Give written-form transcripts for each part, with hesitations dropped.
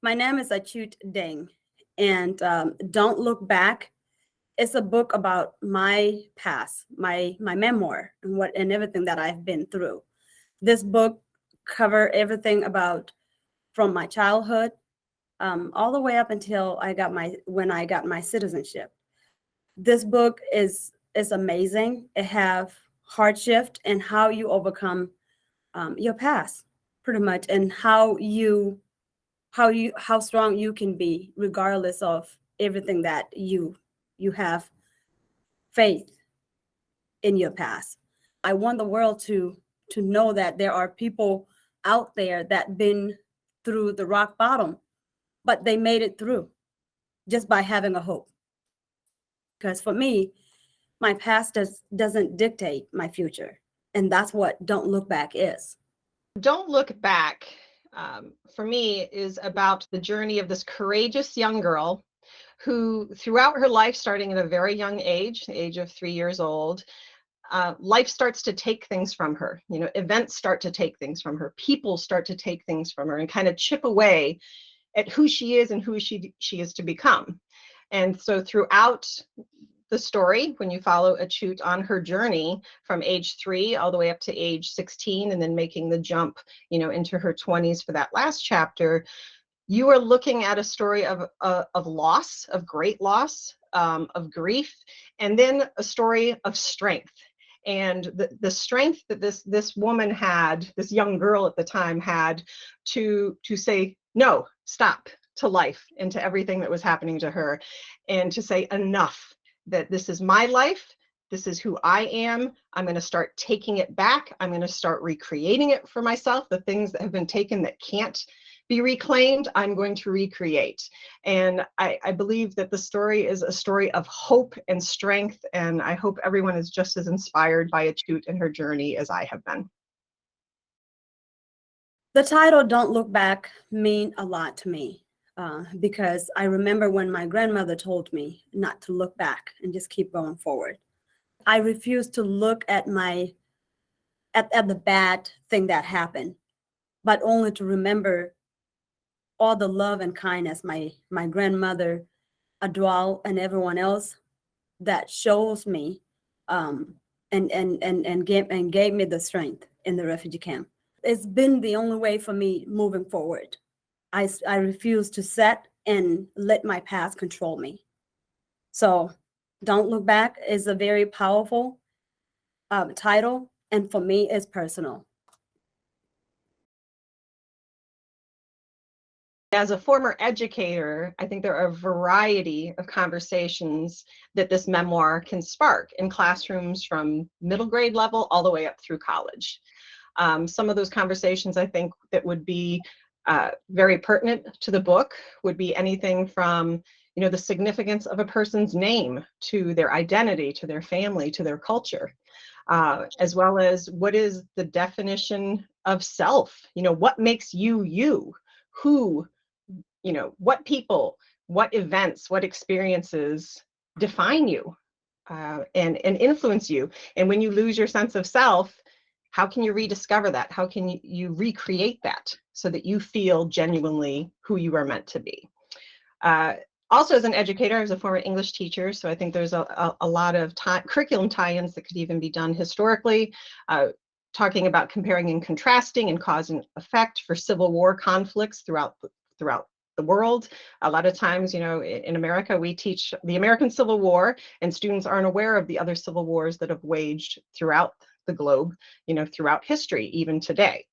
My name is Achut Deng, and Don't Look Back. It's a book about my past, my memoir, and everything that I've been through. This book cover everything about from my childhood all the way up until I got my citizenship. This book is amazing. It have hardship and how you overcome your past, pretty much, and how strong you can be regardless of everything that you have faith in your past. I want the world to know that there are people out there that been through the rock bottom, but they made it through just by having a hope. Because for me, my past doesn't dictate my future, and that's what Don't Look Back is. Don't Look Back, for me, is about the journey of this courageous young girl who, throughout her life, starting at a very young age, the age of 3 years old, life starts to take things from her. You know, events start to take things from her. People start to take things from her and kind of chip away at who she is and who she is to become. And so throughout the story, when you follow Achut on her journey from age 3 all the way up to age 16, and then making the jump, into her 20s for that last chapter, you are looking at a story of loss, of great loss, of grief, and then a story of strength. And the strength that this woman had, this young girl at the time had, to say no, stop to life and to everything that was happening to her, and to say enough, that this is my life, this is who I am, I'm going to start taking it back, I'm going to start recreating it for myself, the things that have been taken that can't be reclaimed, I'm going to recreate. And I believe that the story is a story of hope and strength, and I hope everyone is just as inspired by Achut and her journey as I have been. The title Don't Look Back mean a lot to me because I remember when my grandmother told me not to look back and just keep going forward. I refused to look at at the bad thing that happened, but only to remember all the love and kindness my grandmother, Adwal, and everyone else that shows me and gave me the strength in the refugee camp. It's been the only way for me moving forward. I refuse to set and let my past control me. So Don't Look Back is a very powerful title, and for me, it's personal. As a former educator, I think there are a variety of conversations that this memoir can spark in classrooms from middle grade level all the way up through college. Some of those conversations I think that would be very pertinent to the book would be anything from, the significance of a person's name to their identity, to their family, to their culture, as well as what is the definition of self? What makes you you? Who, what people, what events, what experiences define you and influence you? And when you lose your sense of self, how can you rediscover that? How can you recreate that so that you feel genuinely who you are meant to be? Also, as an educator, I was a former English teacher, so I think there's a lot of curriculum tie-ins that could even be done historically, talking about comparing and contrasting and cause and effect for Civil War conflicts throughout the world. A lot of times, in America, we teach the American Civil War, and students aren't aware of the other civil wars that have waged throughout the globe, throughout history, even today.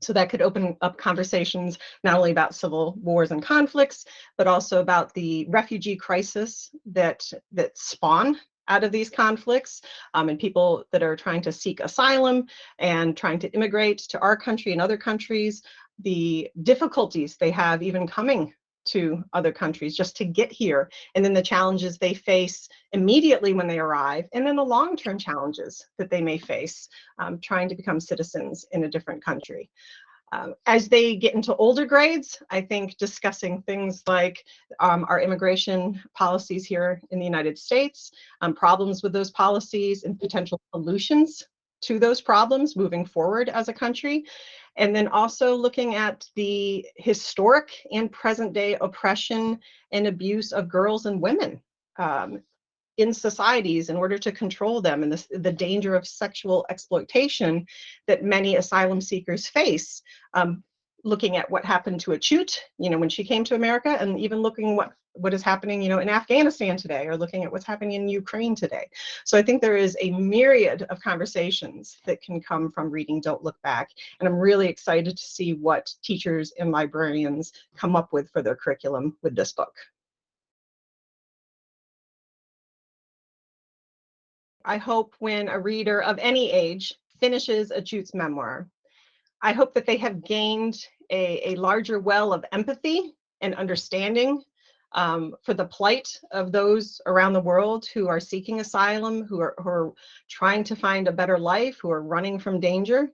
So that could open up conversations not only about civil wars and conflicts, but also about the refugee crisis that spawn out of these conflicts, and people that are trying to seek asylum and trying to immigrate to our country and other countries, the difficulties they have even coming to other countries just to get here, and then the challenges they face immediately when they arrive, and then the long-term challenges that they may face trying to become citizens in a different country. As they get into older grades, I think discussing things like our immigration policies here in the United States, problems with those policies and potential solutions to those problems moving forward as a country. And then also looking at the historic and present day oppression and abuse of girls and women in societies in order to control them, and the danger of sexual exploitation that many asylum seekers face. Looking at what happened to Achut, when she came to America, and even looking what is happening, in Afghanistan today, or looking at what's happening in Ukraine today. So I think there is a myriad of conversations that can come from reading Don't Look Back, and I'm really excited to see what teachers and librarians come up with for their curriculum with this book. I hope when a reader of any age finishes Achut's memoir, I hope that they have gained a larger well of empathy and understanding for the plight of those around the world who are seeking asylum, who are trying to find a better life, who are running from danger.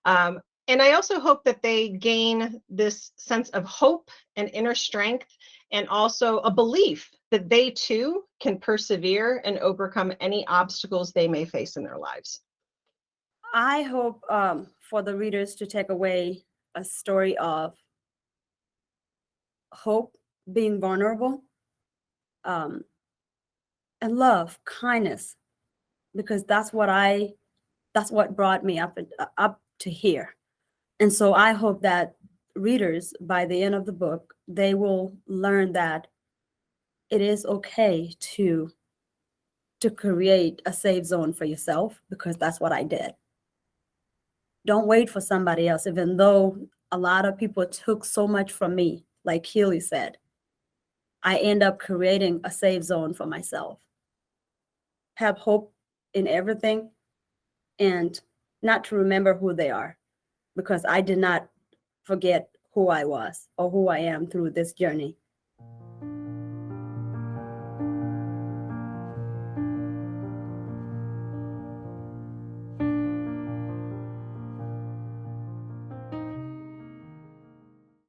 And I also hope that they gain this sense of hope and inner strength, and also a belief that they too can persevere and overcome any obstacles they may face in their lives. I hope for the readers to take away a story of hope, being vulnerable, and love, kindness, because that's what brought me up to here. And so I hope that readers, by the end of the book, they will learn that it is okay to create a safe zone for yourself, because that's what I did. Don't wait for somebody else, even though a lot of people took so much from me. Like Keely said, I end up creating a safe zone for myself. Have hope in everything, and not to remember who they are, because I did not forget who I was or who I am through this journey.